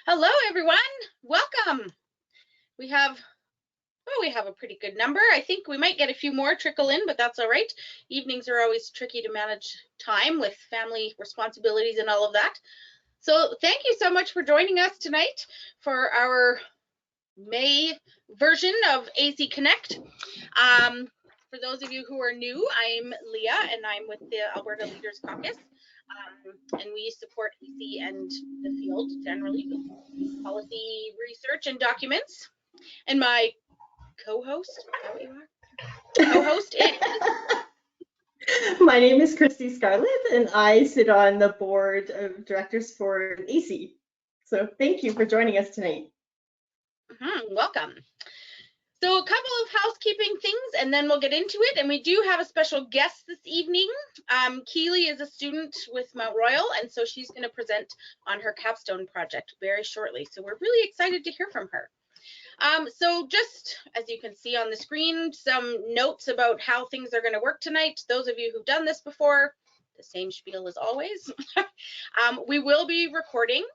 Hello, everyone. Welcome. We have a pretty good number. I think we might get a few more trickle in, but that's all right. Evenings are always tricky to manage time with family responsibilities and all of that. So thank you so much for joining us tonight for our May version of AECE Connect. For those of you who are new, I'm Leah and I'm with the Alberta Leaders Caucus. And we support AECE and the field generally with policy research and documents. And my co-host, is that what you are? Co-host is... My name is Christy Scarlett and I sit on the board of directors for AECE. So thank you for joining us tonight. Welcome. So a couple of housekeeping things and then we'll get into it. And we do have a special guest this evening. Keithley is a student with Mount Royal, and so she's going to present on her capstone project very shortly. So we're really excited to hear from her. So just as you can see on the screen, some notes about how things are going to work tonight. Those of you who've done this before, the same spiel as always. We will be recording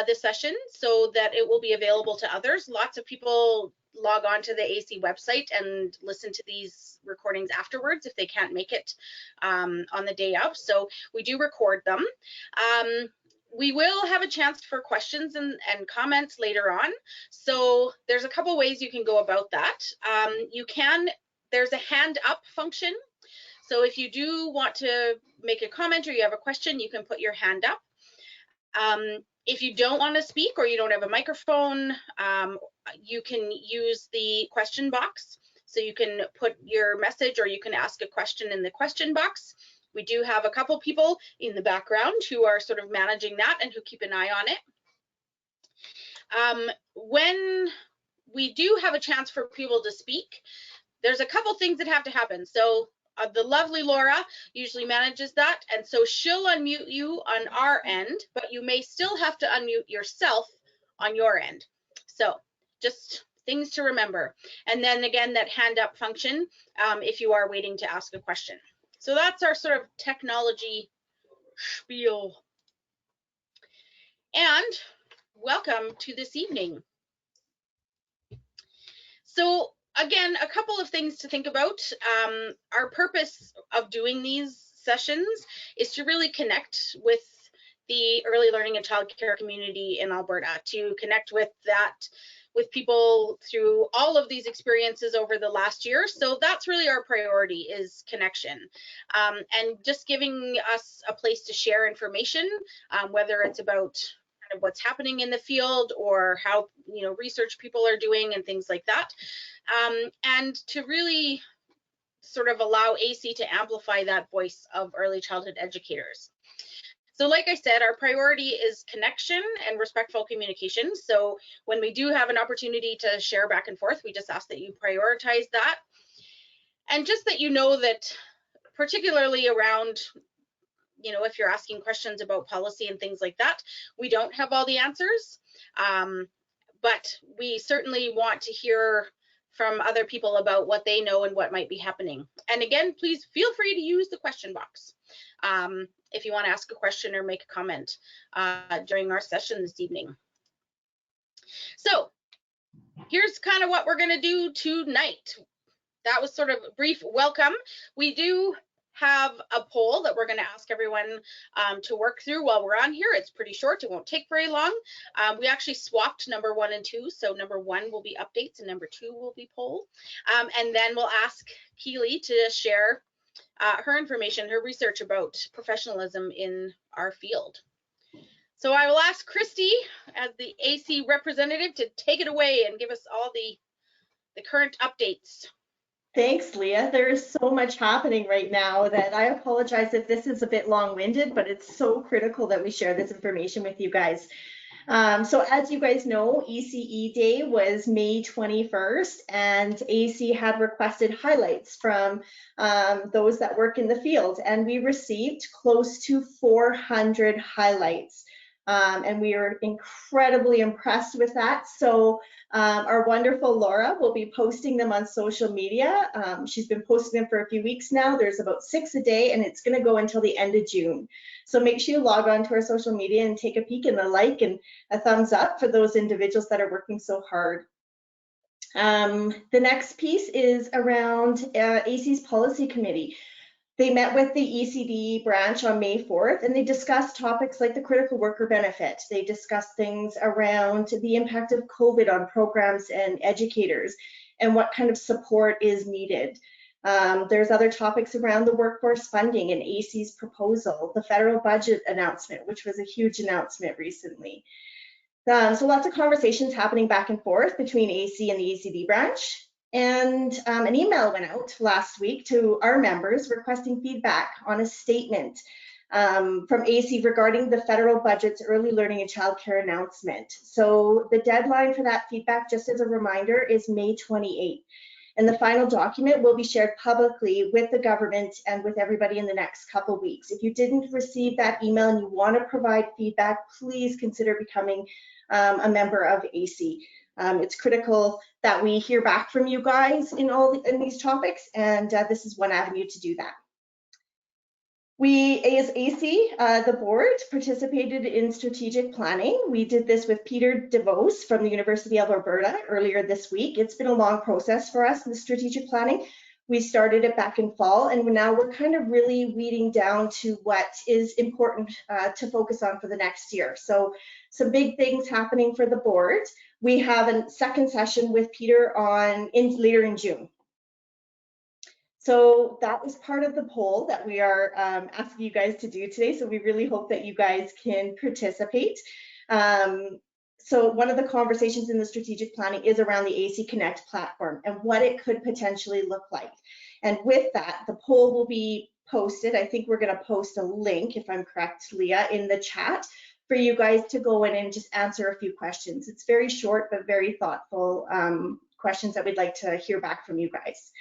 this session so that it will be available to others. Lots of people log on to the AECE website and listen to these recordings afterwards if they can't make it on the day of. So we do record them. We will have a chance for questions and comments later on. So there's a couple ways you can go about that. There's a hand up function. So if you do want to make a comment or you have a question, you can put your hand up. If you don't want to speak or you don't have a microphone, you can use the question box. So you can put your message or you can ask a question in the question box. We do have a couple people in the background who are sort of managing that and who keep an eye on it. When we do have a chance for people to speak, there's a couple things that have to happen. So the lovely Laura usually manages that, and so she'll unmute you on our end, but you may still have to unmute yourself on your end. So just things to remember. And then again, that hand up function if you are waiting to ask a question. So that's our sort of technology spiel. And welcome to this evening. So again, a couple of things to think about. Our purpose of doing these sessions is to really connect with the early learning and childcare community in Alberta, to connect with people through all of these experiences over the last year. So that's really our priority, is connection, and just giving us a place to share information, whether it's about kind of what's happening in the field or how research people are doing and things like that, and to really sort of allow AECE to amplify that voice of early childhood educators. So like I said, our priority is connection and respectful communication. So when we do have an opportunity to share back and forth, we just ask that you prioritize that. And just that you know that particularly around, if you're asking questions about policy and things like that, we don't have all the answers, but we certainly want to hear from other people about what they know and what might be happening. And again, please feel free to use the question box if you want to ask a question or make a comment during our session this evening. So here's kind of what we're going to do tonight. That was sort of a brief welcome. We do have a poll that we're going to ask everyone to work through while we're on here. It's pretty short, it won't take very long. We actually swapped number 1 and 2, so number 1 will be updates and number 2 will be poll. And then we'll ask Keithley to share her information, her research about professionalism in our field. So I will ask Christy, as the AECE representative, to take it away and give us all the current updates. Thanks, Leah. There is so much happening right now that I apologize if this is a bit long-winded, but it's so critical that we share this information with you guys. So as you guys know, ECE Day was May 21st, and AECE had requested highlights from those that work in the field, and we received close to 400 highlights. and we are incredibly impressed with that. So our wonderful Laura will be posting them on social media. She's been posting them for a few weeks now. There's about 6 a day, and it's going to go until the end of June. So make sure you log on to our social media and take a peek and a like and a thumbs up for those individuals that are working so hard. The next piece is around AECE's policy committee. They met with the ECD branch on May 4th, and they discussed topics like the critical worker benefit. They discussed things around the impact of COVID on programs and educators and what kind of support is needed. There's other topics around the workforce funding and AECE's proposal, the federal budget announcement, which was a huge announcement recently. So lots of conversations happening back and forth between AECE and the ECD branch. And an email went out last week to our members requesting feedback on a statement from AECE regarding the federal budget's early learning and childcare announcement. So the deadline for that feedback, just as a reminder, is May 28th. And the final document will be shared publicly with the government and with everybody in the next couple of weeks. If you didn't receive that email and you want to provide feedback, please consider becoming a member of AECE. It's critical that we hear back from you guys in these topics, and this is one avenue to do that. We, as AECE, the board, participated in strategic planning. We did this with Peter DeVos from the University of Alberta earlier this week. It's been a long process for us in the strategic planning. We started it back in fall, and now we're kind of really weeding down to what is important to focus on for the next year. So some big things happening for the board. We have a second session with Peter later in June. So that was part of the poll that we are asking you guys to do today. So we really hope that you guys can participate. So one of the conversations in the strategic planning is around the AECE Connect platform and what it could potentially look like. And with that, the poll will be posted. I think we're going to post a link, if I'm correct, Leah, in the chat for you guys to go in and just answer a few questions. It's very short, but very thoughtful questions that we'd like to hear back from you guys.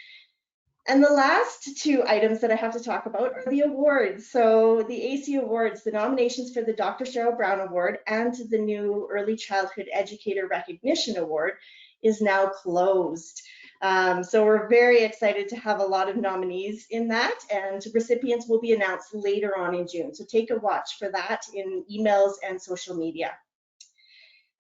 And the last two items that I have to talk about are the awards. So the AECE Awards, the nominations for the Dr. Cheryl Brown Award and the new Early Childhood Educator Recognition Award is now closed. So we're very excited to have a lot of nominees in that, and recipients will be announced later on in June. So take a watch for that in emails and social media.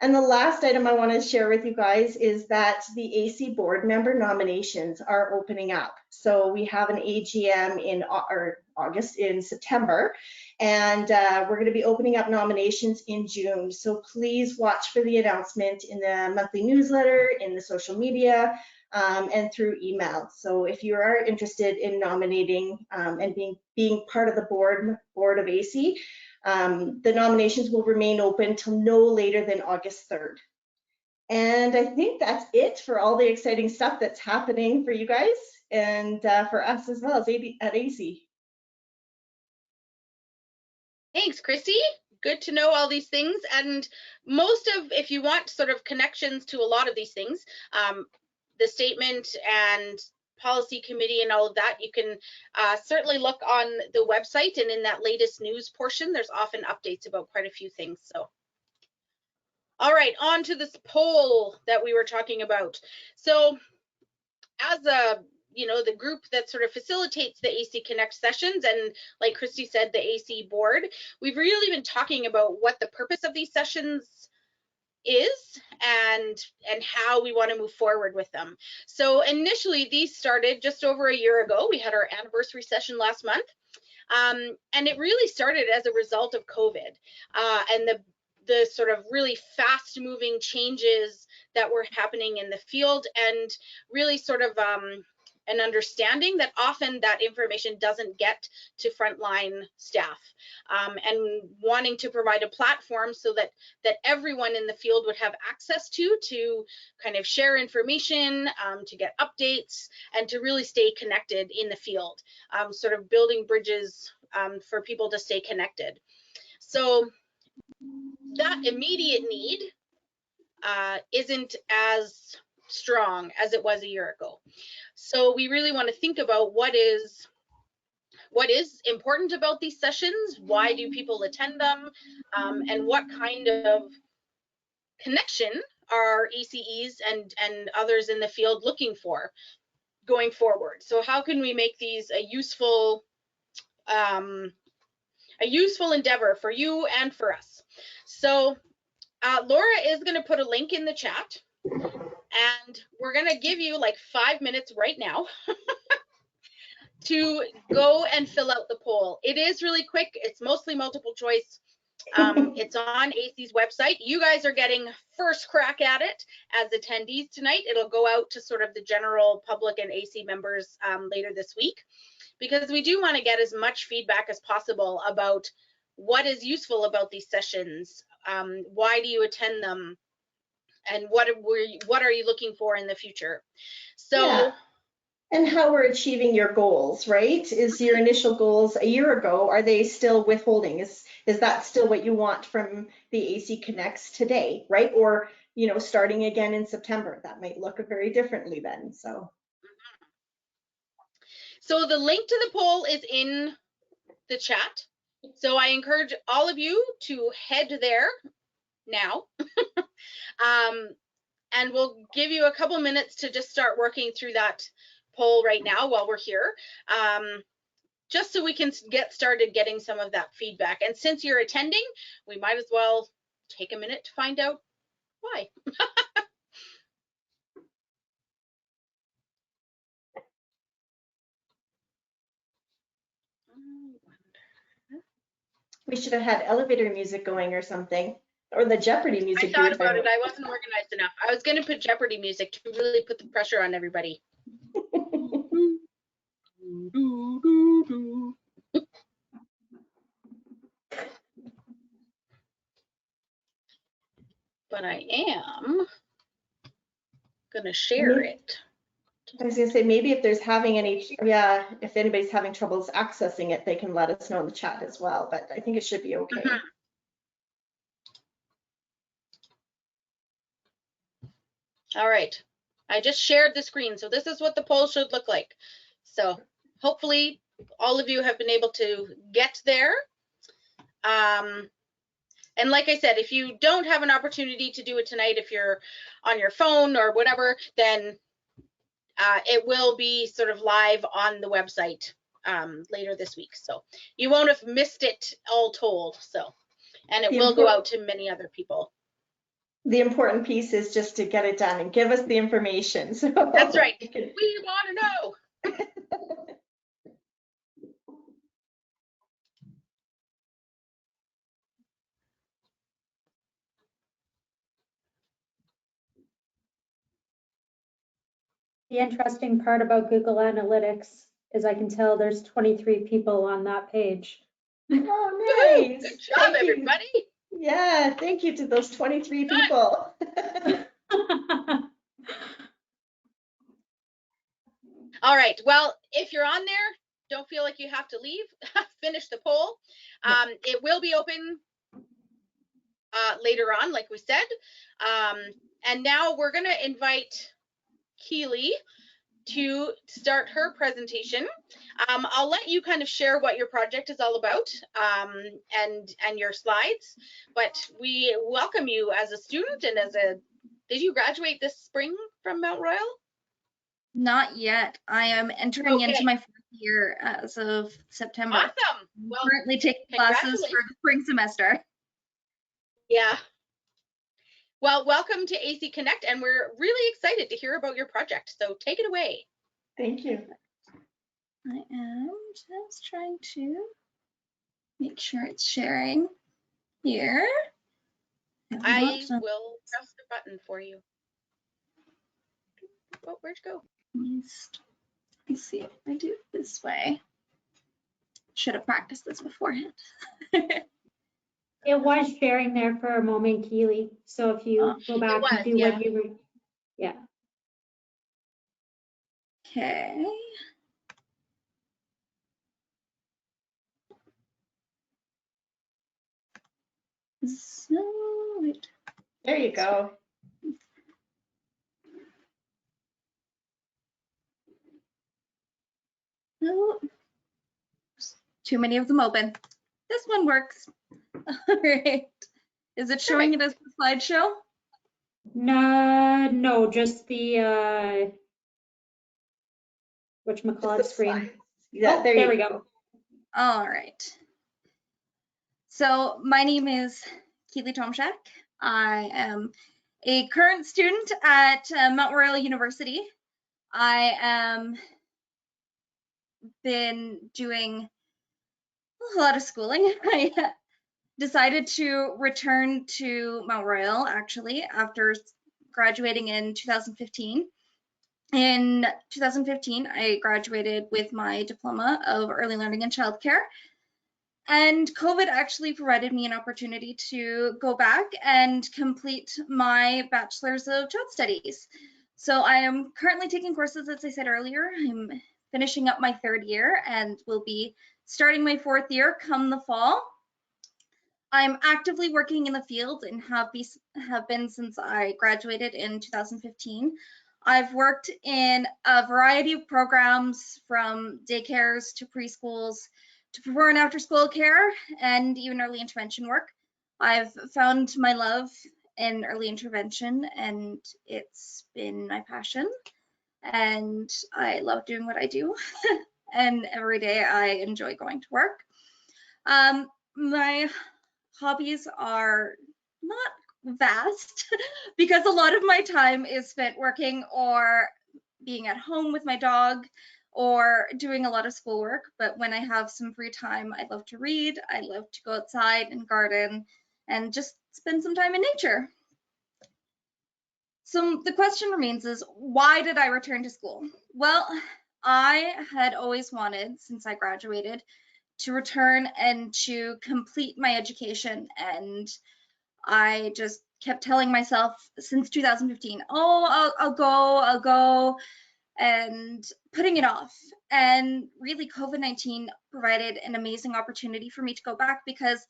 And the last item I want to share with you guys is that the AECE board member nominations are opening up. So we have an AGM in September, and we're going to be opening up nominations in June. So please watch for the announcement in the monthly newsletter, in the social media, and through email. So if you are interested in nominating and being part of the board of AECE, the nominations will remain open till no later than August 3rd. And I think that's it for all the exciting stuff that's happening for you guys and for us as well as at AECE. Thanks, Chrissy. Good to know all these things. And if you want sort of connections to a lot of these things, the statement and policy committee and all of that, you can certainly look on the website, and in that latest news portion, there's often updates about quite a few things. So, all right, on to this poll that we were talking about. So, as the group that sort of facilitates the AECE Connect sessions, and like Christy said, the AECE board, we've really been talking about what the purpose of these sessions is and how we want to move forward with them. So initially these started just over a year ago. We had our anniversary session last month, and it really started as a result of COVID and the sort of really fast moving changes that were happening in the field, and really sort of an understanding that often that information doesn't get to frontline staff, and wanting to provide a platform so that everyone in the field would have access to kind of share information, to get updates, and to really stay connected in the field, sort of building bridges for people to stay connected. So that immediate need isn't as strong as it was a year ago. So we really want to think about what is what is important about these sessions, why do people attend them, and what kind of connection are ECEs and others in the field looking for going forward. So how can we make these a useful endeavor for you and for us? So Laura is going to put a link in the chat, and we're going to give you like 5 minutes right now to go and fill out the poll. It is really quick. It's mostly multiple choice. It's on AECE's website. You guys are getting first crack at it as attendees tonight. It'll go out to sort of the general public and AECE members later this week, because we do want to get as much feedback as possible about what is useful about these sessions, why do you attend them, and what are you looking for in the future. So. Yeah. And how we're achieving your goals, right? Is your initial goals a year ago, are they still withholding? Is that still what you want from the AECE Connects today, right? Or, you know, starting again in September, that might look very differently then, so. So the link to the poll is in the chat. So I encourage all of you to head there now. And we'll give you a couple minutes to just start working through that poll right now while we're here, just so we can get started getting some of that feedback. And since you're attending, we might as well take a minute to find out why. We should have had elevator music going or something, or the Jeopardy music. I thought about it. I wasn't organized enough. I was going to put Jeopardy music to really put the pressure on everybody. But I am going to share it. I was gonna say, maybe if there's if anybody's having troubles accessing it, they can let us know in the chat as well, but I think it should be okay. All right, I just shared the screen. So this is what the poll should look like. So hopefully all of you have been able to get there. And like I said, if you don't have an opportunity to do it tonight, if you're on your phone or whatever, then it will be sort of live on the website later this week. So you won't have missed it all told. So, and it will go out to many other people. The important piece is just to get it done and give us the information. So that's right. We want to know. The interesting part about Google Analytics is I can tell there's 23 people on that page. Oh, nice. Good job, everybody. Yeah, thank you to those 23 people. All right, well, if you're on there, don't feel like you have to leave. Finish the poll. It will be open later on, like we said. And now we're going to invite Keithley to start her presentation. I'll let you kind of share what your project is all about and your slides, but we welcome you as a student and did you graduate this spring from Mount Royal? Not yet. I am entering into my 4th year as of September. Awesome. Well, I'm currently taking classes for the spring semester. Yeah. Well, welcome to AECE Connect, and we're really excited to hear about your project. So take it away. Thank you. I am just trying to make sure it's sharing here. I will press the button for you. Oh, where'd you go? Let me see if I do it this way. Should have practiced this beforehand. It was sharing there for a moment, Keithley. So if you go back and do what you were, yeah. Okay. So there you go. No. Too many of them open. This one works. All right. Is it showing it as a slideshow? No, just the whatchamacallit screen. Yeah, Oh, there we go. All right. So my name is Keithley Tomczyk. I am a current student at Mount Royal University. I am been doing a lot of schooling. I decided to return to Mount Royal actually after graduating in 2015. In 2015, I graduated with my diploma of early learning and childcare. And COVID actually provided me an opportunity to go back and complete my bachelor's of child studies. So I am currently taking courses, as I said earlier. I'm finishing up my 3rd year and will be starting my 4th year come the fall. I'm actively working in the field and have been since I graduated in 2015. I've worked in a variety of programs from daycares to preschools to before and after school care and even early intervention work. I've found my love in early intervention and it's been my passion and I love doing what I do and every day I enjoy going to work. My hobbies are not vast because a lot of my time is spent working or being at home with my dog or doing a lot of schoolwork. But when I have some free time, I love to read. I love to go outside and garden and just spend some time in nature. So the question remains is, why did I return to school? Well, I had always wanted, since I graduated, to return and to complete my education. And I just kept telling myself since 2015, oh, I'll go, and putting it off. And really COVID-19 provided an amazing opportunity for me to go back because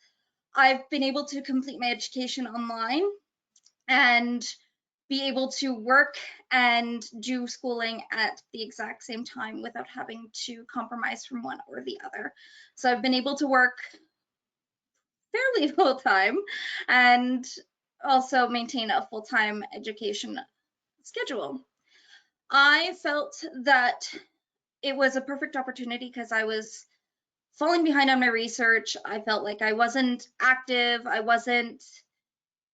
I've been able to complete my education online and be able to work and do schooling at the exact same time without having to compromise from one or the other. So I've been able to work fairly full time and also maintain a full-time education schedule. I felt that it was a perfect opportunity because I was falling behind on my research. I felt like I wasn't active. I wasn't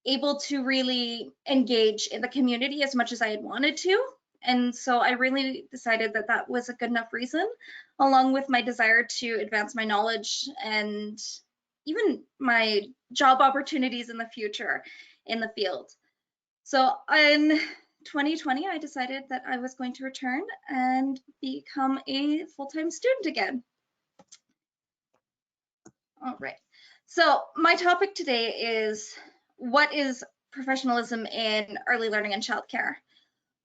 able to really engage in the community as much as I had wanted to. And so I really decided that that was a good enough reason, along with my desire to advance my knowledge and even my job opportunities in the future in the field. So in 2020, I decided that I was going to return and become a full-time student again. All right. So my topic today is, what is professionalism in early learning and childcare?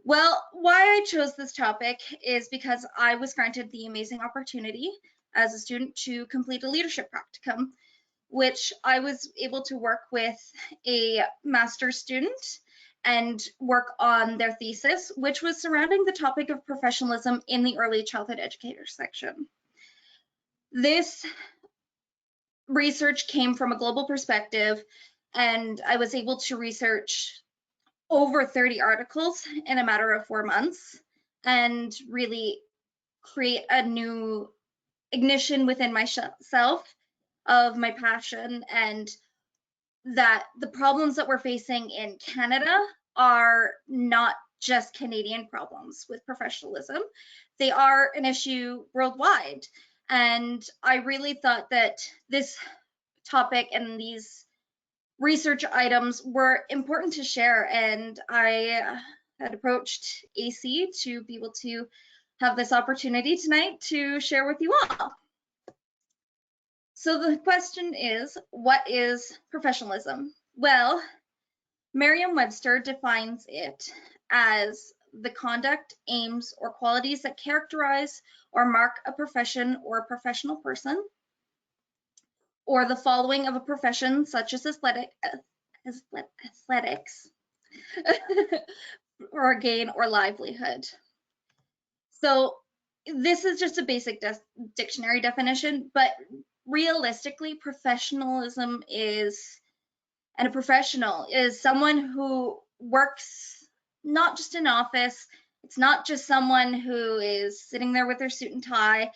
Well, why I chose this topic is because I was granted the amazing opportunity as a student to complete a leadership practicum, which I was able to work with a master's student and work on their thesis, which was surrounding the topic of professionalism in the early childhood educator section. This research came from a global perspective, and I was able to research over 30 articles in a matter of 4 months and really create a new ignition within myself of my passion, and that the problems that we're facing in Canada are not just Canadian problems with professionalism. They are an issue worldwide. And I really thought that this topic and these research items were important to share. And I had approached AECEA to be able to have this opportunity tonight to share with you all. So the question is, what is professionalism? Well, Merriam-Webster defines it as the conduct, aims, or qualities that characterize or mark a profession or a professional person, or the following of a profession such as athletics, or gain or livelihood. So this is just a basic dictionary definition, but realistically, professionalism is, and a professional is someone who works not just in office. It's not just someone who is sitting there with their suit and tie.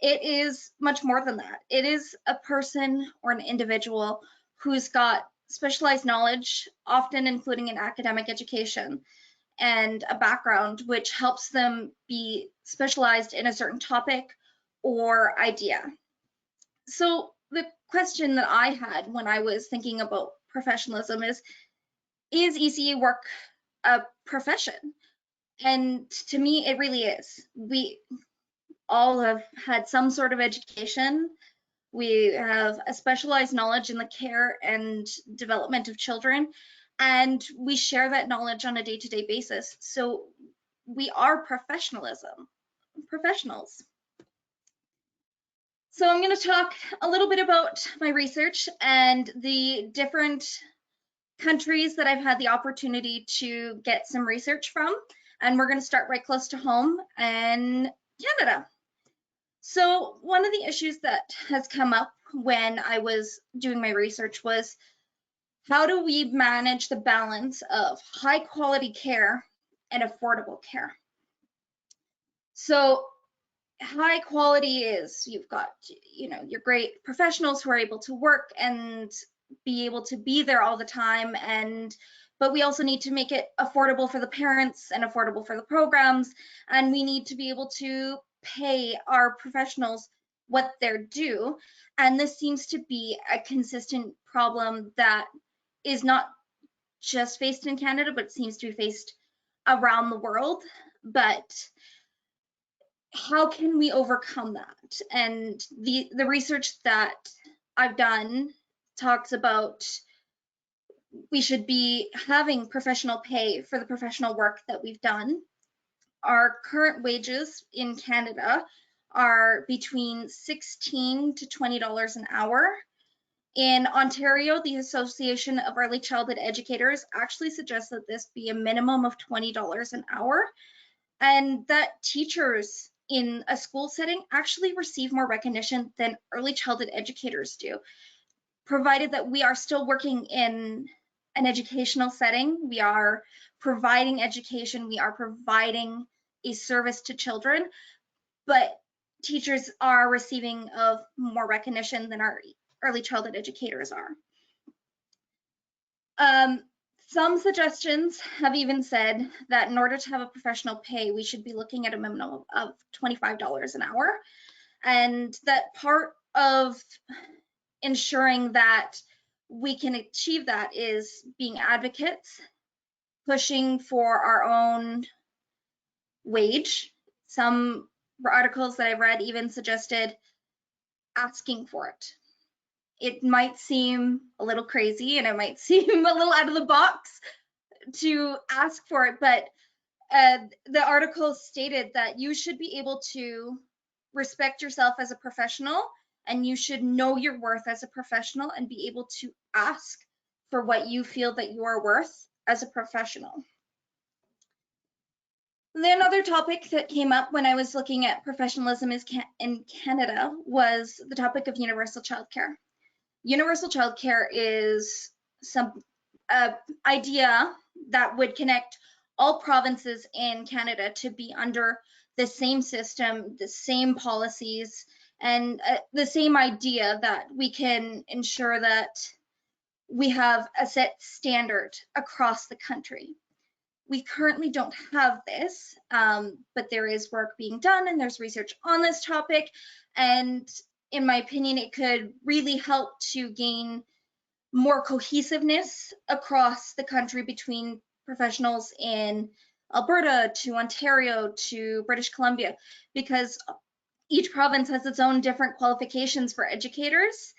It is much more than that. It is a person or an individual who's got specialized knowledge, often including in academic education, and a background which helps them be specialized in a certain topic or idea. So the question that I had when I was thinking about professionalism is ECE work a profession? And to me, it really is. We all have had some sort of education. We have a specialized knowledge in the care and development of children, and we share that knowledge on a day-to-day basis. So we are professionals. So I'm going to talk a little bit about my research and the different countries that I've had the opportunity to get some research from. And we're going to start right close to home in Canada. So one of the issues that has come up when I was doing my research was, how do we manage the balance of high quality care and affordable care? So high quality is, you've got, your great professionals who are able to work and be able to be there all the time, but we also need to make it affordable for the parents and affordable for the programs, and we need to be able to pay our professionals what they're due. And this seems to be a consistent problem that is not just faced in Canada, but seems to be faced around the world. But how can we overcome that? And the research that I've done talks about we should be having professional pay for the professional work that we've done. Our current wages in Canada are between $16 to $20 an hour. In Ontario, the Association of Early Childhood Educators actually suggests that this be a minimum of $20 an hour, and that teachers in a school setting actually receive more recognition than early childhood educators do, provided that we are still working in an educational setting. We are providing education, we are providing a service to children, but teachers are receiving of more recognition than our early childhood educators are. Some suggestions have even said that in order to have a professional pay, we should be looking at a minimum of $25 an hour, and that part of ensuring that we can achieve that is being advocates, pushing for our own wage. Some articles that I've read even suggested asking for it. It might seem a little crazy and it might seem a little out of the box to ask for it, but the article stated that you should be able to respect yourself as a professional, and you should know your worth as a professional and be able to ask for what you feel that you are worth as a professional. Then another topic that came up when I was looking at professionalism in Canada was the topic of universal childcare. Universal childcare is some idea that would connect all provinces in Canada to be under the same system, the same policies, and the same idea that we can ensure that we have a set standard across the country. We currently don't have this, but there is work being done and there's research on this topic. And in my opinion, it could really help to gain more cohesiveness across the country between professionals in Alberta to Ontario to British Columbia, because each province has its own different qualifications for educators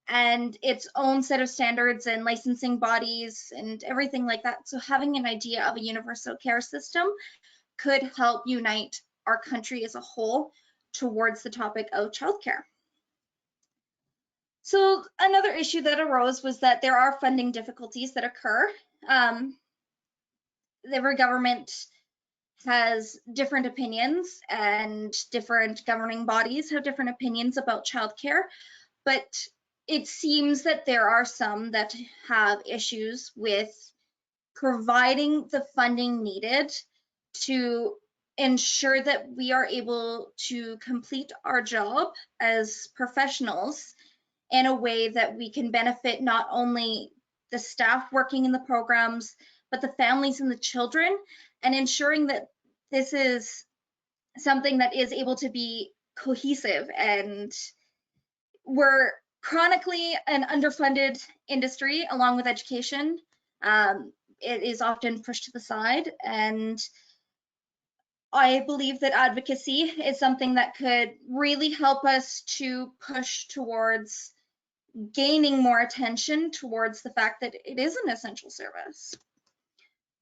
and its own set of standards and licensing bodies and everything like that. So having an idea of a universal care system could help unite our country as a whole towards the topic of childcare. So another issue that arose was that there are funding difficulties that occur. Every government has different opinions and different governing bodies have different opinions about childcare, but it seems that there are some that have issues with providing the funding needed to ensure that we are able to complete our job as professionals in a way that we can benefit not only the staff working in the programs, but the families and the children, and ensuring that this is something that is able to be cohesive. And we're chronically an underfunded industry along with education. It is often pushed to the side, and I believe that advocacy is something that could really help us to push towards gaining more attention towards the fact that it is an essential service.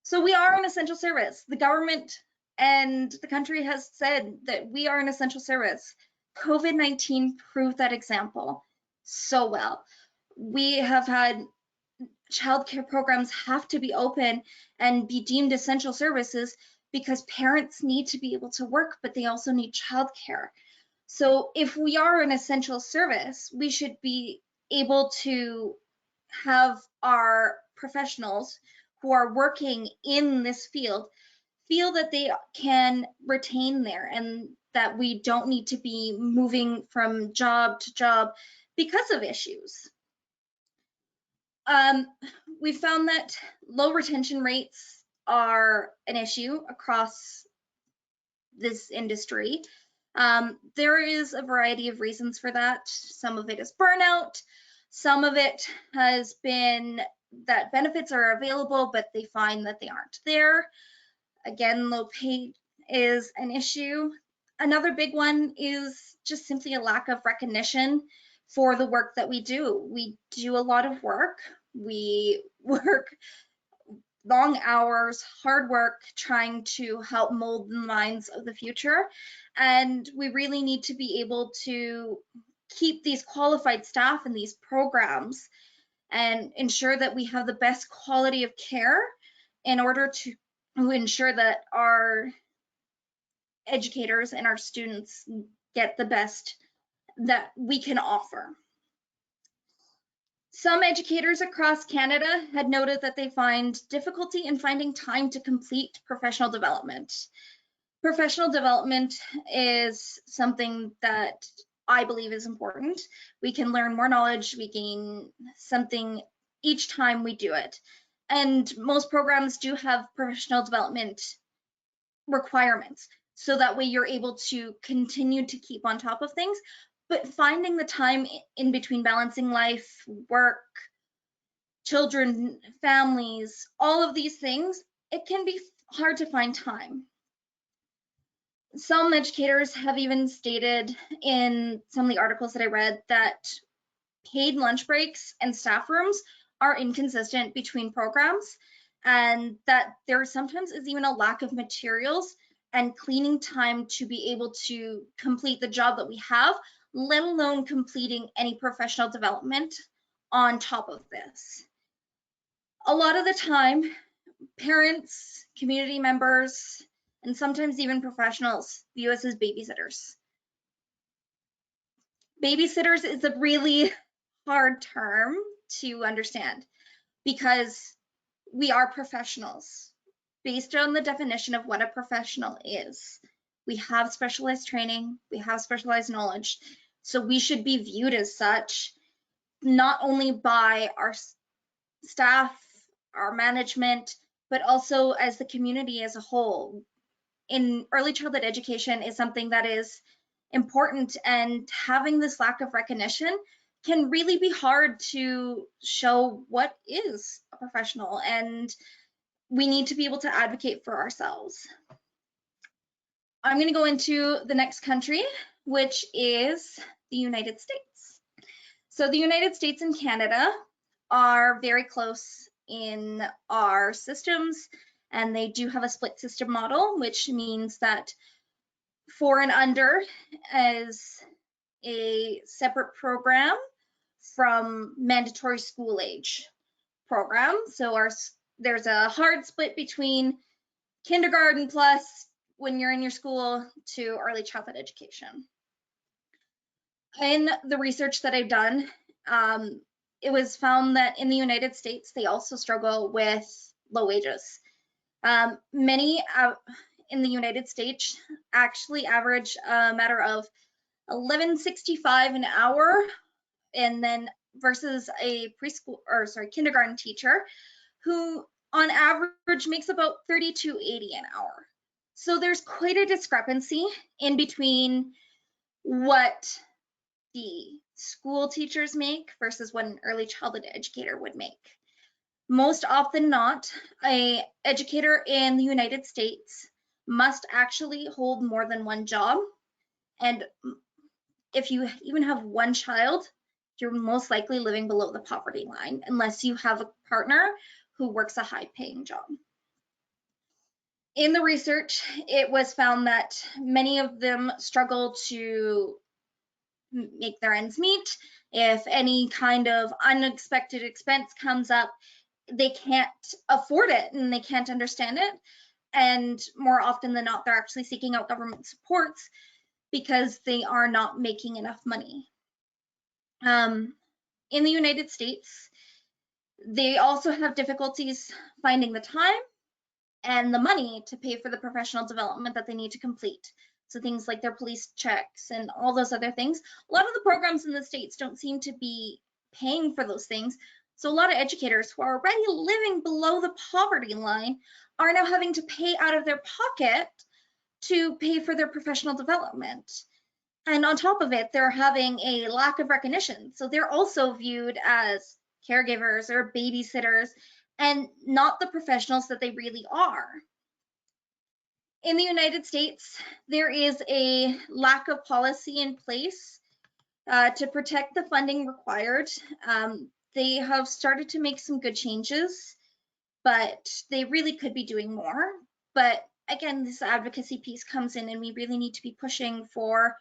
So we are an essential service. The government and the country has said that we are an essential service. COVID-19 proved that example so well. We have had childcare programs have to be open and be deemed essential services because parents need to be able to work, but they also need childcare. So if we are an essential service, we should be able to have our professionals who are working in this field feel that they can retain there and that we don't need to be moving from job to job because of issues. We found that low retention rates are an issue across this industry. There is a variety of reasons for that. Some of it is burnout. Some of it has been that benefits are available, but they find that they aren't there. Again, low pay is an issue. Another big one is just simply a lack of recognition for the work that we do. We do a lot of work. We work long hours, hard work, trying to help mold the minds of the future. And we really need to be able to keep these qualified staff in these programs and ensure that we have the best quality of care in order to ensure that our educators and our students get the best that we can offer. Some educators across Canada had noted that they find difficulty in finding time to complete professional development. Professional development is something that I believe is important. We can learn more knowledge, we gain something each time we do it. And most programs do have professional development requirements, so that way you're able to continue to keep on top of things. But finding the time in between balancing life, work, children, families, all of these things, it can be hard to find time. Some educators have even stated in some of the articles that I read that paid lunch breaks and staff rooms are inconsistent between programs, and that there sometimes is even a lack of materials and cleaning time to be able to complete the job that we have, let alone completing any professional development on top of this. A lot of the time, parents, community members, and sometimes even professionals view us as babysitters. Babysitters is a really hard term to understand because we are professionals based on the definition of what a professional is. We have specialized training, we have specialized knowledge, so we should be viewed as such, not only by our staff, our management, but also as the community as a whole. In early childhood education is something that is important, and having this lack of recognition can really be hard to show what is a professional, and we need to be able to advocate for ourselves. I'm going to go into the next country, which is the United States. So the United States and Canada are very close in our systems, and they do have a split system model, which means that 4 and under is a separate program from mandatory school age program. So there's a hard split between kindergarten plus when you're in your school to early childhood education. In the research that I've done, it was found that in the United States, they also struggle with low wages. Many in the United States actually average a matter of $11.65 an hour, and then versus a kindergarten teacher who on average makes about $32.80 an hour. So there's quite a discrepancy in between what the school teachers make versus what an early childhood educator would make. Most often not, an educator in the United States must actually hold more than one job. And if you even have one child, you're most likely living below the poverty line unless you have a partner who works a high-paying job. In the research, it was found that many of them struggle to make their ends meet. If any kind of unexpected expense comes up, they can't afford it and they can't understand it. And more often than not, they're actually seeking out government supports because they are not making enough money. In the United States, they also have difficulties finding the time and the money to pay for the professional development that they need to complete. So things like their police checks and all those other things. A lot of the programs in the States don't seem to be paying for those things. So a lot of educators who are already living below the poverty line are now having to pay out of their pocket to pay for their professional development. And on top of it, they're having a lack of recognition. So they're also viewed as caregivers or babysitters and not the professionals that they really are. In the United States, there is a lack of policy in place to protect the funding required. They have started to make some good changes, but they really could be doing more. But again, this advocacy piece comes in and we really need to be pushing for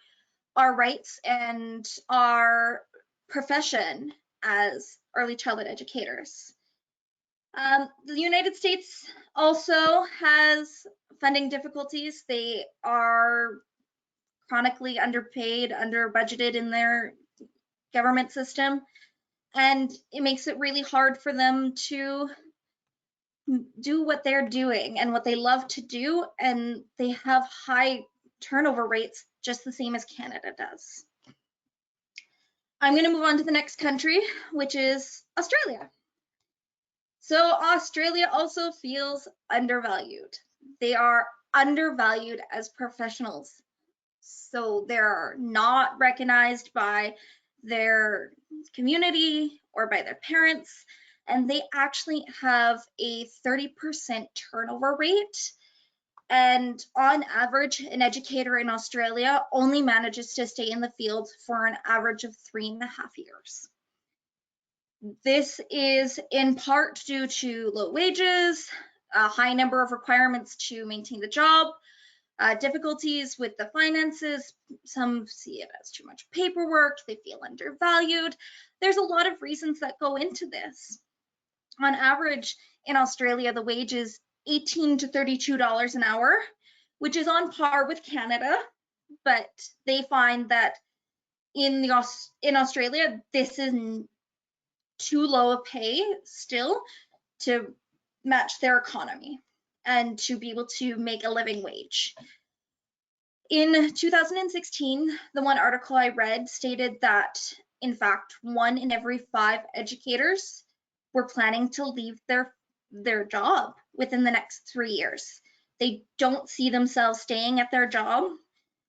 our rights and our profession as early childhood educators. The United States also has funding difficulties. They are chronically underpaid, under budgeted in their government system, and it makes it really hard for them to do what they're doing and what they love to do, and they have high turnover rates just the same as Canada does. I'm going to move on to the next country, which is Australia. So Australia also feels undervalued. They are undervalued as professionals. So they're not recognized by their community or by their parents, and they actually have a 30% turnover rate. And on average, an educator in Australia only manages to stay in the field for an average of 3.5 years. This is in part due to low wages, a high number of requirements to maintain the job, difficulties with the finances. Some see it as too much paperwork, they feel undervalued. There's a lot of reasons that go into this. On average, in Australia, the wage is $18 to $32 an hour, which is on par with Canada, but they find that in Australia, this is too low a pay still to match their economy and to be able to make a living wage. In 2016, the one article I read stated that, in fact, 1 in every 5 educators were planning to leave their job within the next 3 years. They don't see themselves staying at their job,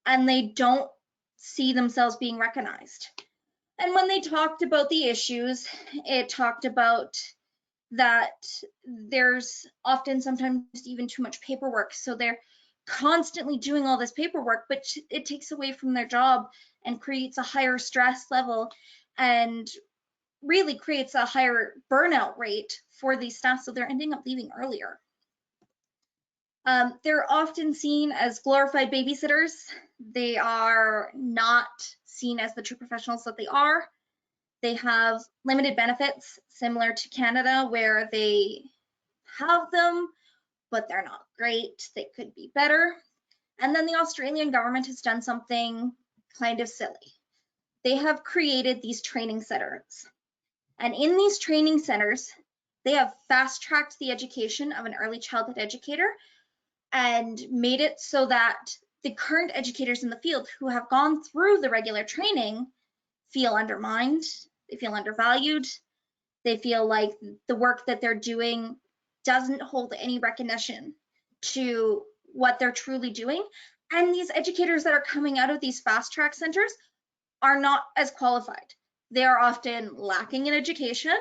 and they don't see themselves being recognized. And when they talked about the issues, it talked about that there's often sometimes even too much paperwork. So they're constantly doing all this paperwork, but it takes away from their job and creates a higher stress level and really creates a higher burnout rate for these staff. So they're ending up leaving earlier. They're often seen as glorified babysitters. They are not seen as the true professionals that they are. They have limited benefits, similar to Canada, where they have them, but they're not great. They could be better. And then the Australian government has done something kind of silly. they have created these training centers. And in these training centers, they have fast-tracked the education of an early childhood educator and made it so that the current educators in the field who have gone through the regular training feel undermined, they feel undervalued, they feel like the work that they're doing doesn't hold any recognition to what they're truly doing. And these educators that are coming out of these fast track centers are not as qualified. They are often lacking in education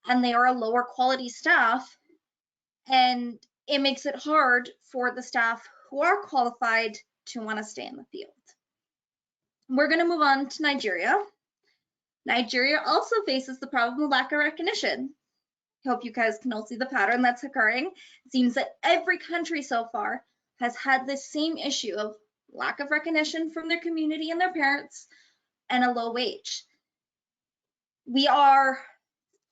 and they are a lower quality staff. And it makes it hard for the staff who are qualified to want to stay in the field. We're going to move on to Nigeria. Nigeria also faces the problem of lack of recognition. I hope you guys can all see the pattern that's occurring. It seems that every country so far has had this same issue of lack of recognition from their community and their parents and a low wage. We are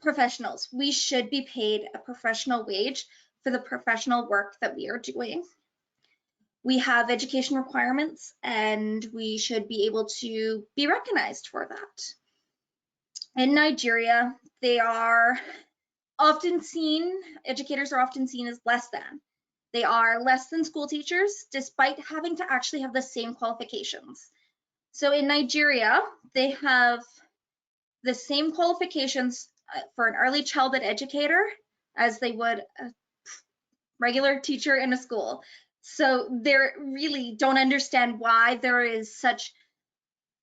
professionals. We should be paid a professional wage for the professional work that we are doing. We have education requirements and we should be able to be recognized for that. In Nigeria, educators are often seen as less than. They are less than school teachers, despite having to actually have the same qualifications. So in Nigeria, they have the same qualifications for an early childhood educator as they would a regular teacher in a school. So they really don't understand why there is such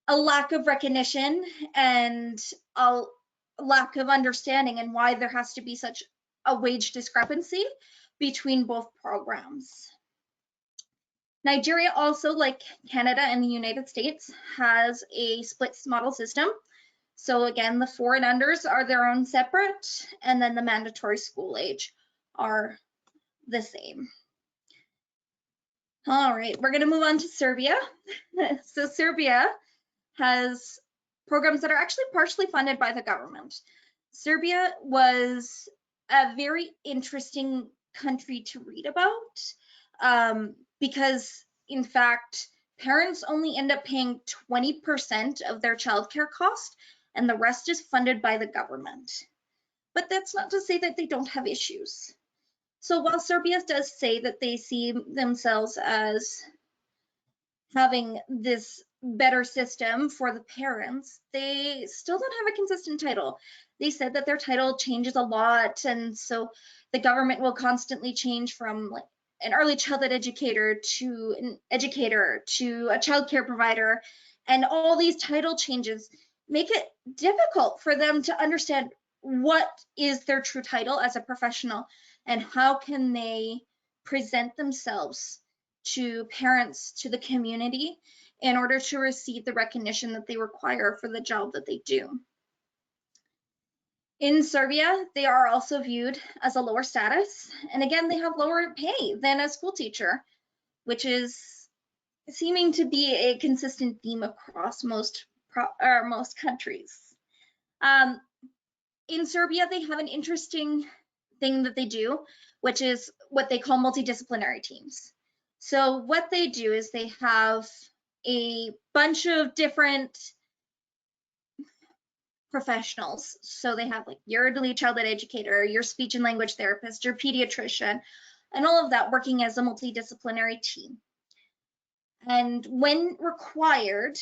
a lack of recognition and a lack of understanding, and why there has to be such a wage discrepancy between both programs. Nigeria also, like Canada and the United States, has a split model system. So again, the 4 and unders are their own separate, and then the mandatory school age are the same. All right, we're going to move on to Serbia. So Serbia has programs that are actually partially funded by the government. Serbia was a very interesting country to read about because, in fact, parents only end up paying 20% of their childcare cost, and the rest is funded by the government. But that's not to say that they don't have issues. So while Serbia does say that they see themselves as having this better system for the parents, they still don't have a consistent title. They said that their title changes a lot, and so the government will constantly change from like an early childhood educator to an educator to a child care provider, and all these title changes make it difficult for them to understand what is their true title as a professional and how can they present themselves to parents, to the community, in order to receive the recognition that they require for the job that they do. In Serbia, they are also viewed as a lower status, and again, they have lower pay than a school teacher, which is seeming to be a consistent theme across most countries. In Serbia, they have an interesting thing that they do, which is what they call multidisciplinary teams. So what they do is they have a bunch of different professionals. So they have like your early childhood educator, your speech and language therapist, your pediatrician, and all of that working as a multidisciplinary team. And when required,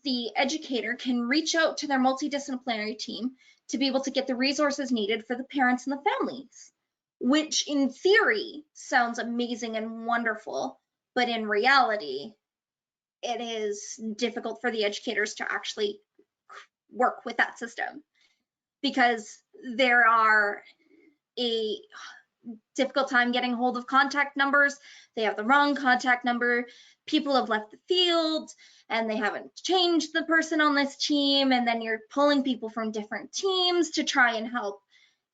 the educator can reach out to their multidisciplinary team to be able to get the resources needed for the parents and the families, which in theory sounds amazing and wonderful, but in reality, it is difficult for the educators to actually work with that system because there are a difficult time getting hold of contact numbers. They have the wrong contact number. People have left the field and they haven't changed the person on this team. And then you're pulling people from different teams to try and help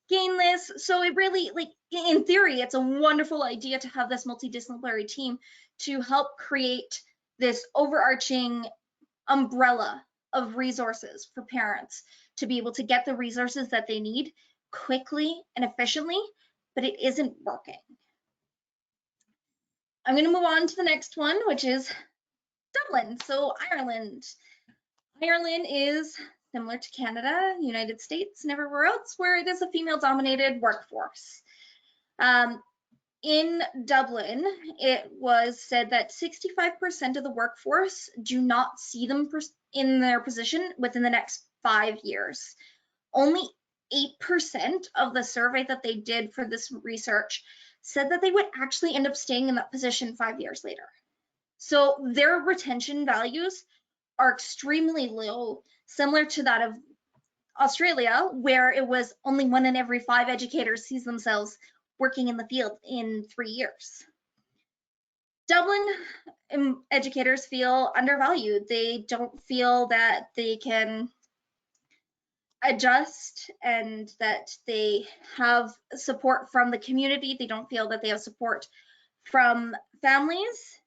gain this. So it really, like, in theory, it's a wonderful idea to have this multidisciplinary team to help create this overarching umbrella of resources for parents to be able to get the resources that they need quickly and efficiently, but it isn't working. I'm going to move on to the next one, which is Dublin, so Ireland. Ireland is similar to Canada, United States, and everywhere else, where it is a female-dominated workforce. In Dublin, it was said that 65% of the workforce do not see them in their position within the next 5 years. Only 8% of the survey that they did for this research said that they would actually end up staying in that position 5 years later. So their retention values are extremely low, similar to that of Australia, where it was only 1 in every 5 educators sees themselves working in the field in 3 years. Dublin educators feel undervalued. They don't feel that they can adjust and that they have support from the community. They don't feel that they have support from families,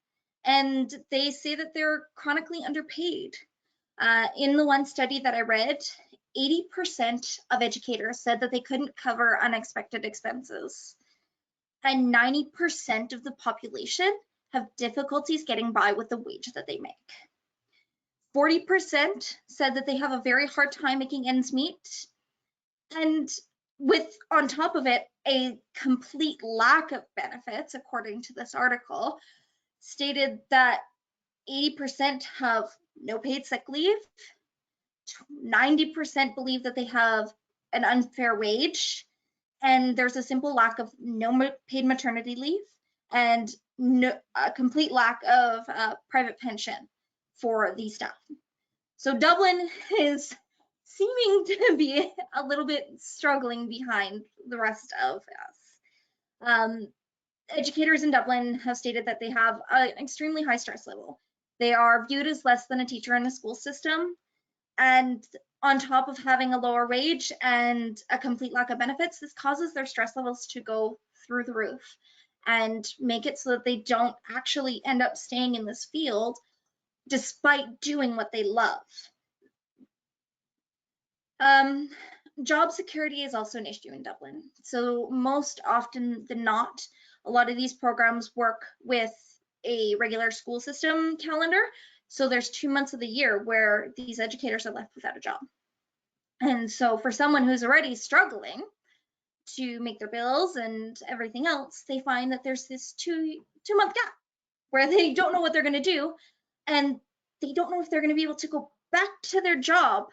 and they say that they're chronically underpaid. In the one study that I read, 80% of educators said that they couldn't cover unexpected expenses, and 90% of the population have difficulties getting by with the wage that they make. 40% said that they have a very hard time making ends meet, and with, on top of it, a complete lack of benefits, according to this article, stated that 80% have no paid sick leave, 90% believe that they have an unfair wage, and there's a simple lack of no paid maternity leave and a complete lack of private pension for these staff. So Dublin is seeming to be a little bit struggling behind the rest of us. Educators in Dublin have stated that they have an extremely high stress level. They are viewed as less than a teacher in the school system, and on top of having a lower wage and a complete lack of benefits, this causes their stress levels to go through the roof and make it so that they don't actually end up staying in this field despite doing what they love. Job security is also an issue in Dublin. So most often than not, a lot of these programs work with a regular school system calendar. So there's 2 months of the year where these educators are left without a job. And so for someone who's already struggling to make their bills and everything else, they find that there's this two-month gap where they don't know what they're going to do, and they don't know if they're going to be able to go back to their job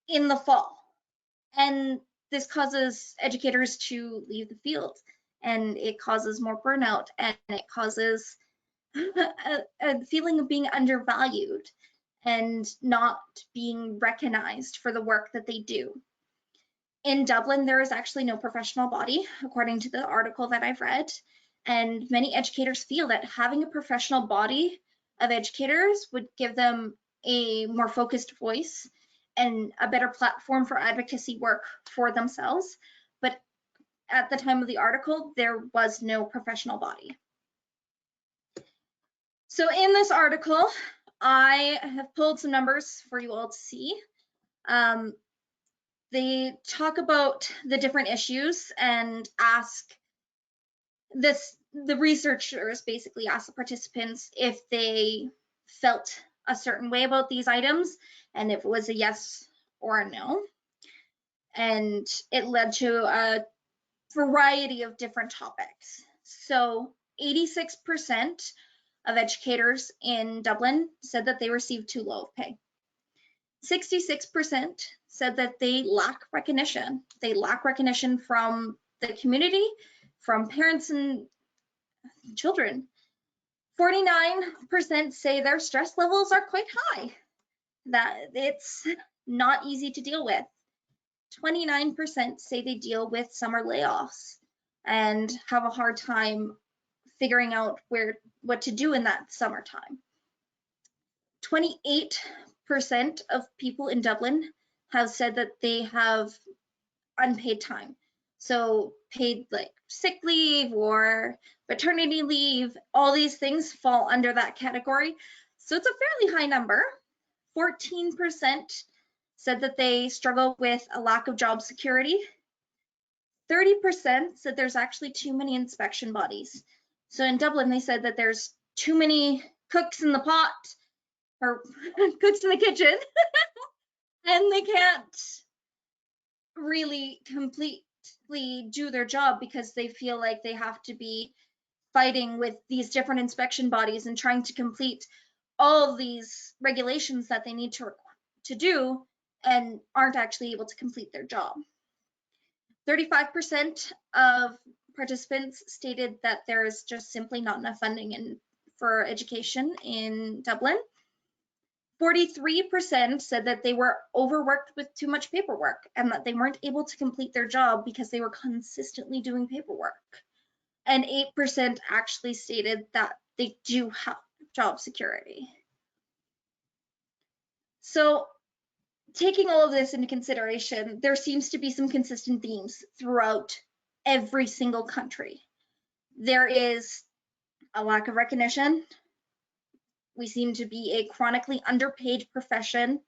in the fall. And this causes educators to leave the field, and it causes more burnout, and it causes a feeling of being undervalued and not being recognized for the work that they do. In Dublin, there is actually no professional body, according to the article that I've read, and many educators feel that having a professional body of educators would give them a more focused voice and a better platform for advocacy work for themselves. But at the time of the article, there was no professional body. So in this article, I have pulled some numbers for you all to see. They talk about the different issues and ask the researchers basically ask the participants if they felt a certain way about these items and if it was a yes or a no. And it led to a variety of different topics. So 86% of educators in Dublin said that they received too low of pay. 66% said that they lack recognition. They lack recognition from the community, from parents and children. 49% say their stress levels are quite high, that it's not easy to deal with. 29% say they deal with summer layoffs and have a hard time figuring out what to do in that summertime. 28% of people in Dublin have said that they have unpaid time. So paid like sick leave or maternity leave, all these things fall under that category. So it's a fairly high number. 14% said that they struggle with a lack of job security. 30% said there's actually too many inspection bodies. So in Dublin, they said that there's too many cooks in the pot or cooks in the kitchen, and they can't really completely do their job because they feel like they have to be fighting with these different inspection bodies and trying to complete all of these regulations that they need to do and aren't actually able to complete their job. 35% of participants stated that there is just simply not enough funding for education in Dublin. 43% said that they were overworked with too much paperwork and that they weren't able to complete their job because they were consistently doing paperwork. And 8% actually stated that they do have job security. So taking all of this into consideration, there seems to be some consistent themes throughout every single country. There is a lack of recognition. We seem to be a chronically underpaid profession.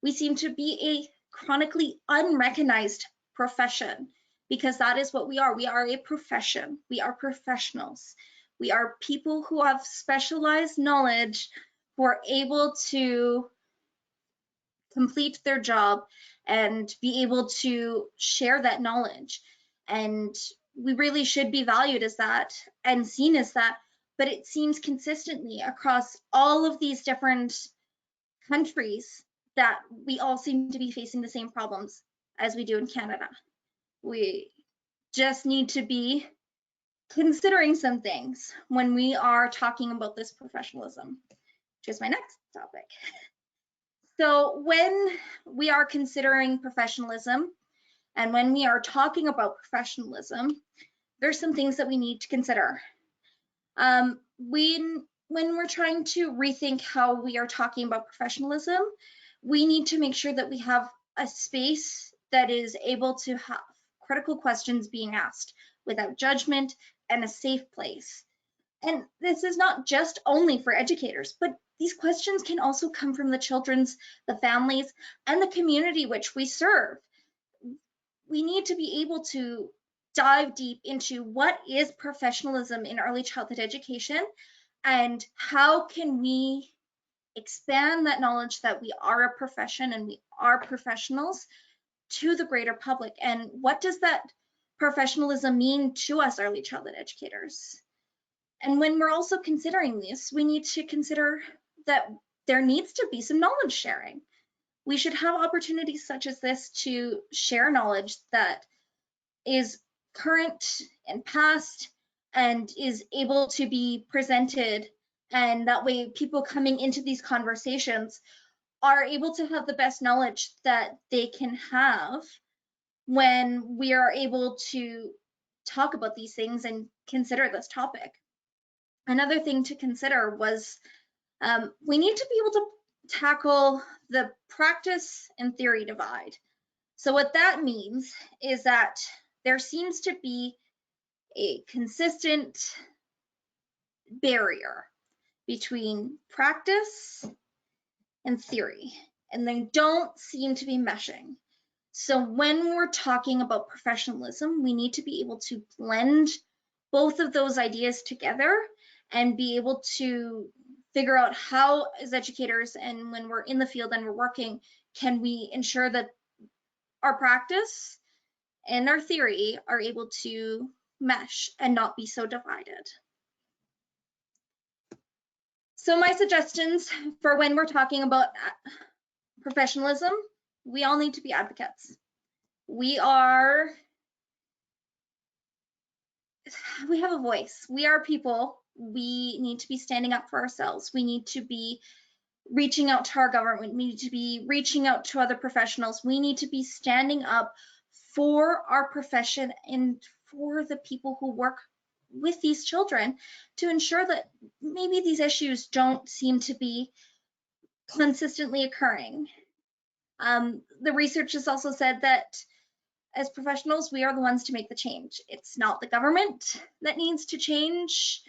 We seem to be a chronically unrecognized profession, because that is what we are. We are a profession. We are professionals. We are people who have specialized knowledge, who are able to complete their job and be able to share that knowledge. And we really should be valued as that and seen as that. But it seems consistently across all of these different countries that we all seem to be facing the same problems as we do in Canada. We just need to be considering some things when we are talking about this professionalism, which is my next topic. So when we are considering professionalism and when we are talking about professionalism, there's some things that we need to consider. When we're trying to rethink how we are talking about professionalism, we need to make sure that we have a space that is able to have critical questions being asked without judgment and a safe place. And this is not just only for educators, but these questions can also come from the children's, the families, and the community which we serve. We need to be able to dive deep into what is professionalism in early childhood education and how can we expand that knowledge that we are a profession and we are professionals to the greater public, and what does that professionalism mean to us early childhood educators. And when we're also considering this, we need to consider that there needs to be some knowledge sharing. We should have opportunities such as this to share knowledge that is current and past and is able to be presented, and that way people coming into these conversations are able to have the best knowledge that they can have when we are able to talk about these things and consider this topic. Another thing to consider was we need to be able to tackle the practice and theory divide. So what that means is that there seems to be a consistent barrier between practice and theory, and they don't seem to be meshing. So when we're talking about professionalism, we need to be able to blend both of those ideas together and be able to figure out how, as educators and when we're in the field and we're working, can we ensure that our practice and our theory are able to mesh and not be so divided. So my suggestions for when we're talking about professionalism, we all need to be advocates. We have a voice. We are people. We need to be standing up for ourselves. We need to be reaching out to our government. We need to be reaching out to other professionals. We need to be standing up for our profession and for the people who work with these children to ensure that maybe these issues don't seem to be consistently occurring. The research has also said that as professionals, we are the ones to make the change. It's not the government that needs to change.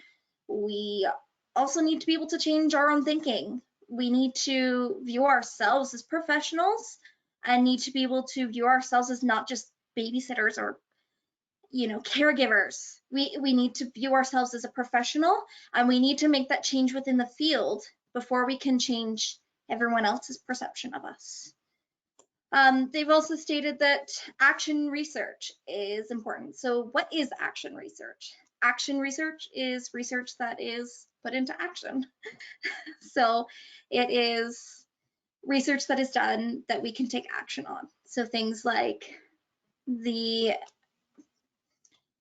We also need to be able to change our own thinking. We need to view ourselves as professionals and need to be able to view ourselves as not just babysitters or caregivers. We need to view ourselves as a professional, and we need to make that change within the field before we can change everyone else's perception of us. They've also stated that action research is important. So what is action research? Action research is research that is put into action. So it is research that is done that we can take action on. So things like the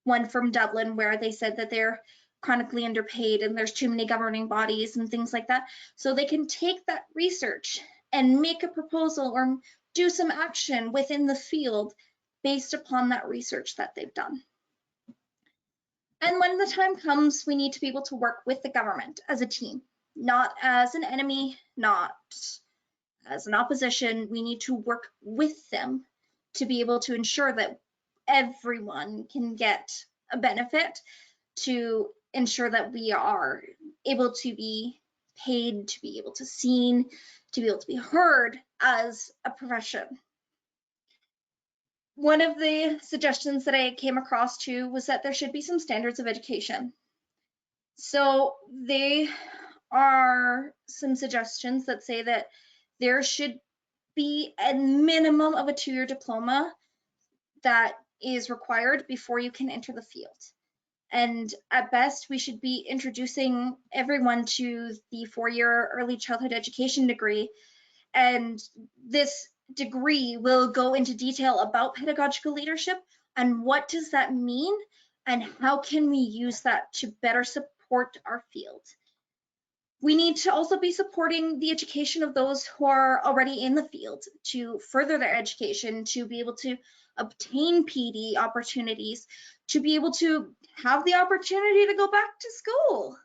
one from Dublin where they said that they're chronically underpaid and there's too many governing bodies and things like that. So they can take that research and make a proposal or do some action within the field based upon that research that they've done. And when the time comes, we need to be able to work with the government as a team, not as an enemy, not as an opposition. We need to work with them to be able to ensure that everyone can get a benefit, to ensure that we are able to be paid, to be able to seen, to be able to be heard as a profession. One of the suggestions that I came across too was that there should be some standards of education. So they are some suggestions that say that there should be a minimum of a 2-year diploma that is required before you can enter the field. And at best, we should be introducing everyone to the 4-year early childhood education degree. And this degree will go into detail about pedagogical leadership and what does that mean and how can we use that to better support our field. We need to also be supporting the education of those who are already in the field to further their education, to be able to obtain PD opportunities, to be able to have the opportunity to go back to school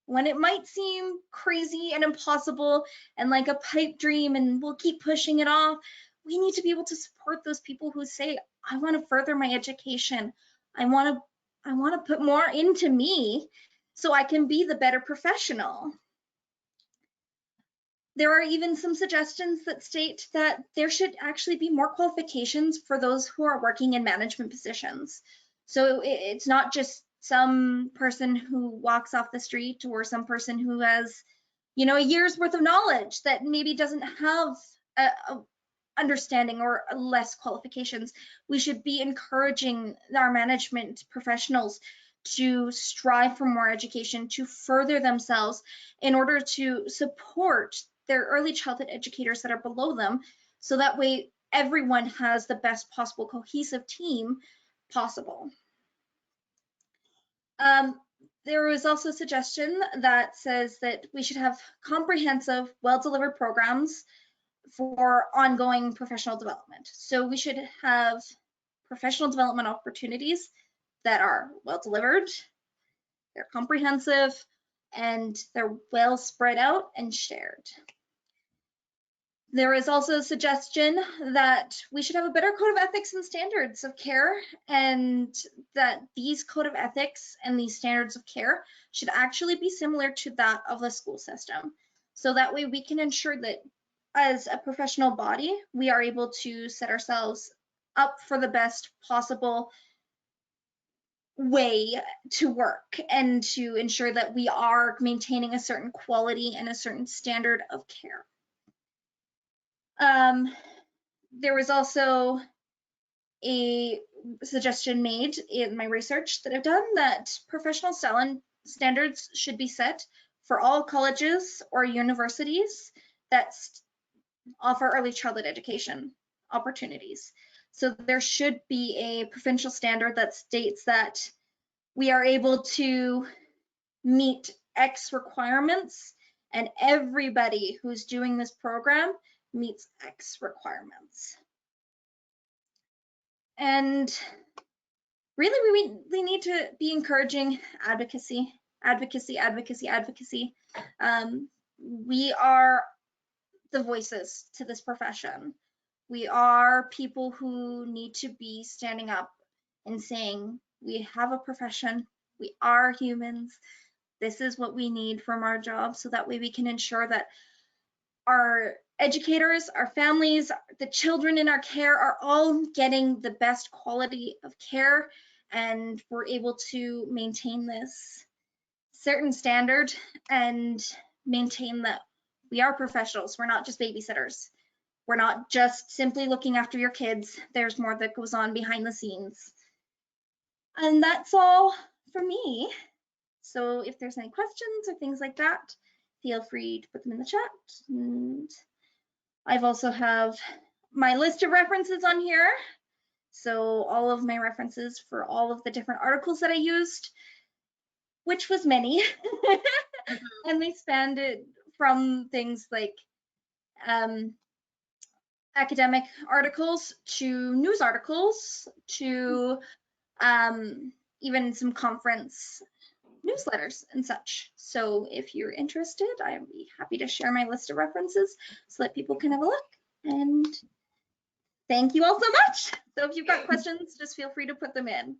when it might seem crazy and impossible and like a pipe dream and we'll keep pushing it off. We need to be able to support those people who say, I want to further my education. I want to put more into me so I can be the better professional. There are even some suggestions that state that there should actually be more qualifications for those who are working in management positions. So it's not just some person who walks off the street or some person who has, you know, a year's worth of knowledge that maybe doesn't have a understanding or less qualifications. We should be encouraging our management professionals to strive for more education, to further themselves in order to support their early childhood educators that are below them, so that way everyone has the best possible cohesive team possible. There was also a suggestion that says that we should have comprehensive, well-delivered programs for ongoing professional development. So we should have professional development opportunities that are well-delivered, they're comprehensive, and they're well spread out and shared. There is also a suggestion that we should have a better code of ethics and standards of care, and that these code of ethics and these standards of care should actually be similar to that of the school system. So that way we can ensure that as a professional body, we are able to set ourselves up for the best possible way to work and to ensure that we are maintaining a certain quality and a certain standard of care. There was also a suggestion made in my research that I've done that professional standards should be set for all colleges or universities that offer early childhood education opportunities. So there should be a provincial standard that states that we are able to meet X requirements and everybody who's doing this program meets X requirements. And really, we need to be encouraging advocacy. We are the voices to this profession. We are people who need to be standing up and saying, we have a profession, we are humans, this is what we need from our job, so that way we can ensure that our educators, our families, the children in our care are all getting the best quality of care, and we're able to maintain this certain standard and maintain that We are professionals. We're not just babysitters. We're not just simply looking after your kids. There's more that goes on behind the scenes. And that's all from me. So if there's any questions or things like that, feel free to put them in the chat. And I've also have my list of references on here. So all of my references for all of the different articles that I used, which was many. And they spanned it from things like academic articles to news articles to even some conference newsletters and such. So if you're interested, I'd be happy to share my list of references so that people can have a look. And thank you all so much. So if you've got questions, just feel free to put them in.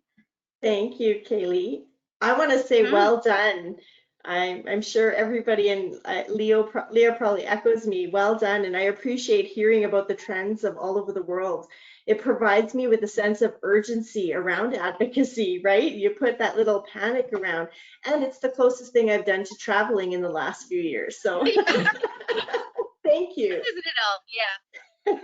Thank you, Kaylee. I want to say well done. I'm sure everybody, and Leo probably echoes me, well done. And I appreciate hearing about the trends of all over the world. It provides me with a sense of urgency around advocacy, right? You put that little panic around, and it's the closest thing I've done to traveling in the last few years. So thank you. Isn't it all? Yeah.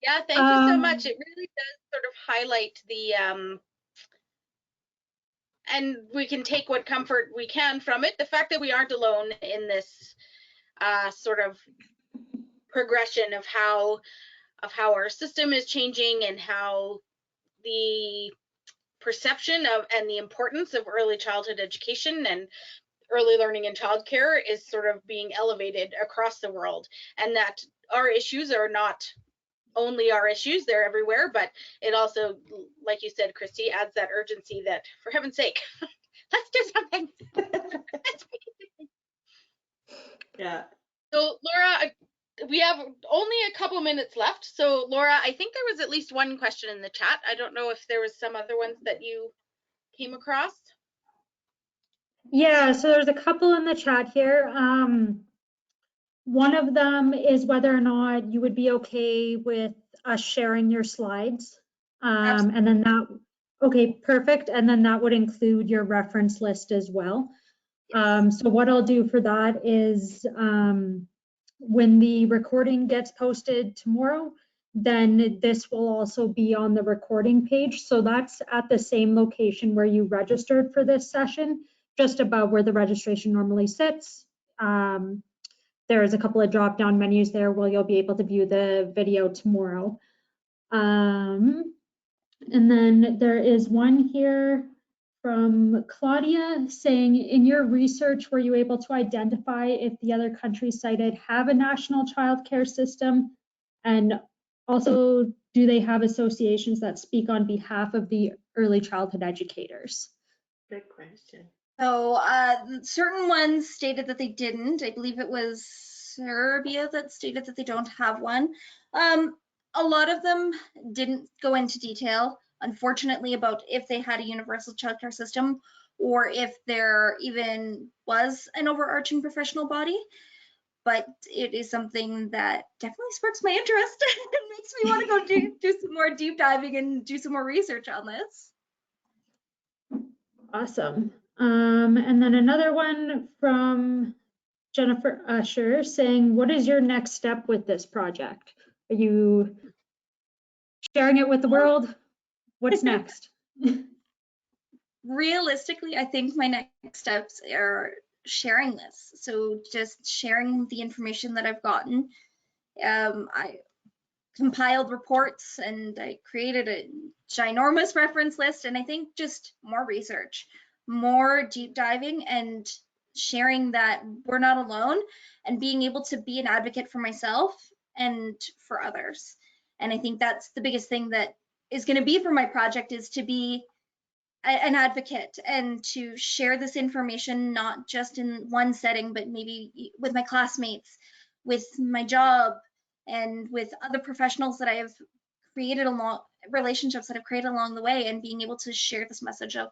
Yeah, thank you so much. It really does sort of highlight the and we can take what comfort we can from it. The fact that we aren't alone in this sort of progression of how our system is changing and how the perception of and the importance of early childhood education and early learning and childcare is sort of being elevated across the world, and that our issues are not only our issues, they're everywhere, but it also, like you said, Christy, adds that urgency that, for heaven's sake, let's do something. Yeah. So Laura, we have only a couple minutes left. So Laura, I think there was at least one question in the chat. I don't know if there was some other ones that you came across. Yeah, so there's a couple in the chat here. One of them is whether or not you would be okay with us sharing your slides. And then that, okay, perfect. And then that would include your reference list as well. So what I'll do for that is when the recording gets posted tomorrow, then this will also be on the recording page. So that's at the same location where you registered for this session, just above where the registration normally sits. There's a couple of drop-down menus there where you'll be able to view the video tomorrow. And then there is one here from Claudia saying, in your research, were you able to identify if the other countries cited have a national childcare system? And also, do they have associations that speak on behalf of the early childhood educators? Good question. So certain ones stated that they didn't. I believe it was Serbia that stated that they don't have one. A lot of them didn't go into detail, unfortunately, about if they had a universal childcare system or if there even was an overarching professional body. But it is something that definitely sparks my interest and makes me want to go do some more deep diving and do some more research on this. Awesome. And then another one from Jennifer Usher saying, what is your next step with this project? Are you sharing it with the world? What's next? Realistically, I think my next steps are sharing this. So just sharing the information that I've gotten. I compiled reports and I created a ginormous reference list, and I think just more research, more deep diving, and sharing that we're not alone and being able to be an advocate for myself and for others. And I think that's the biggest thing that is going to be for my project, is to be an advocate and to share this information, not just in one setting, but maybe with my classmates, with my job, and with other professionals that I have created relationships that I've created along the way, and being able to share this message of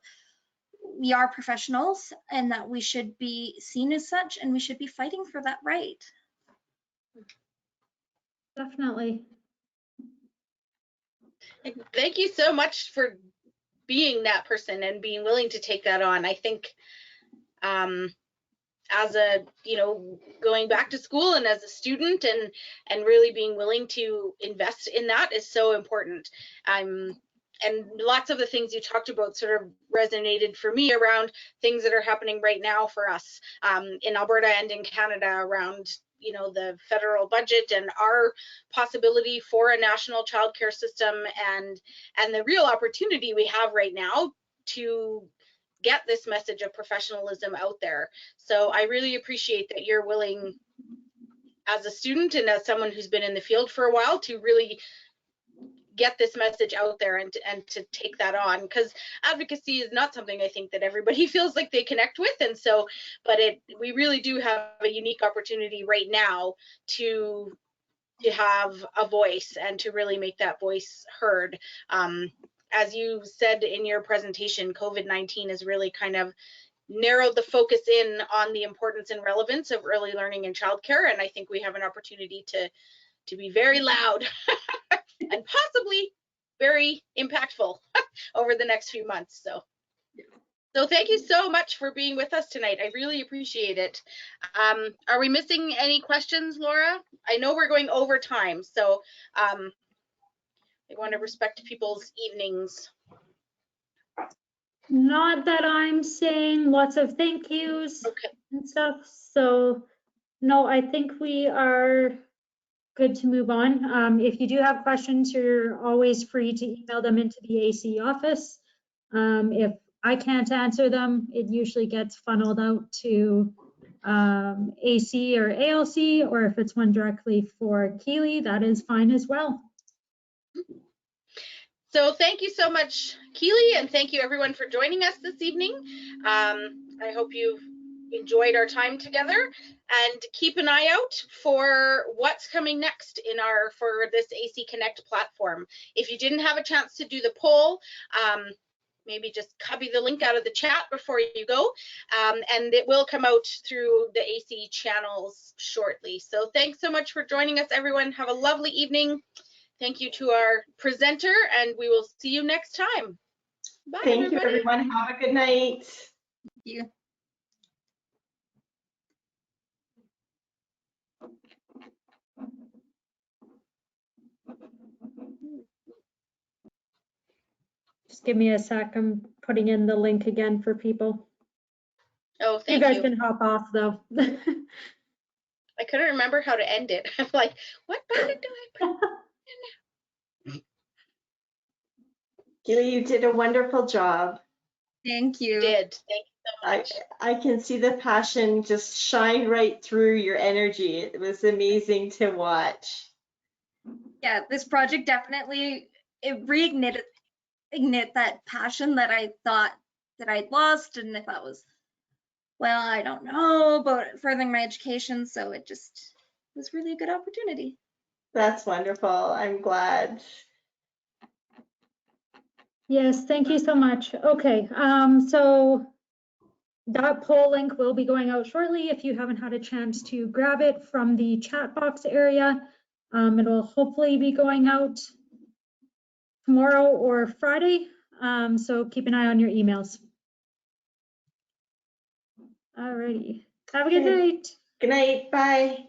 we are professionals and that we should be seen as such and we should be fighting for that right. Definitely. Thank you so much for being that person and being willing to take that on. I think as a, going back to school and as a student, and really being willing to invest in that is so important. And lots of the things you talked about sort of resonated for me around things that are happening right now for us in Alberta and in Canada around, the federal budget and our possibility for a national childcare system, and the real opportunity we have right now to get this message of professionalism out there. So I really appreciate that you're willing, as a student and as someone who's been in the field for a while, to really get this message out there and to take that on, because advocacy is not something I think that everybody feels like they connect with. And so, but we really do have a unique opportunity right now to have a voice and to really make that voice heard. As you said in your presentation, COVID-19 has really kind of narrowed the focus in on the importance and relevance of early learning and childcare, and I think we have an opportunity to be very loud and possibly very impactful over the next few months. So thank you so much for being with us tonight. I really appreciate it. Are we missing any questions, Laura? I know we're going over time, so I want to respect people's evenings. Not that I'm saying. Lots of thank yous and stuff. So no, I think we are good to move on. If you do have questions, you're always free to email them into the AECE office. If I can't answer them, it usually gets funneled out to AECE or ALC, or if it's one directly for Keithley, that is fine as well. So thank you so much, Keithley, and thank you everyone for joining us this evening. I hope you've enjoyed our time together, and keep an eye out for what's coming next for this AECE Connect platform. If you didn't have a chance to do the poll, maybe just copy the link out of the chat before you go, and it will come out through the AECE channels shortly. So thanks so much for joining us, everyone. Have a lovely evening. Thank you to our presenter, and we will see you next time. Bye, Thank you, everyone. Have a good night. Thank you. Just give me a sec. I'm putting in the link again for people. Oh, thank you. You guys can hop off though. I couldn't remember how to end it. I'm like, what button do I press? Keithley, you did a wonderful job. Thank you. Thank you so much. I can see the passion just shine right through your energy. It was amazing to watch. Yeah, this project definitely, it reignited that passion that I thought that I'd lost, and I thought was, well, I don't know about furthering my education, so it just was really a good opportunity. That's wonderful. I'm glad. Yes, thank you so much. Okay, so that poll link will be going out shortly. If you haven't had a chance to grab it from the chat box area, it'll hopefully be going out tomorrow or Friday. So keep an eye on your emails. Alrighty, have a good night. Good night, bye.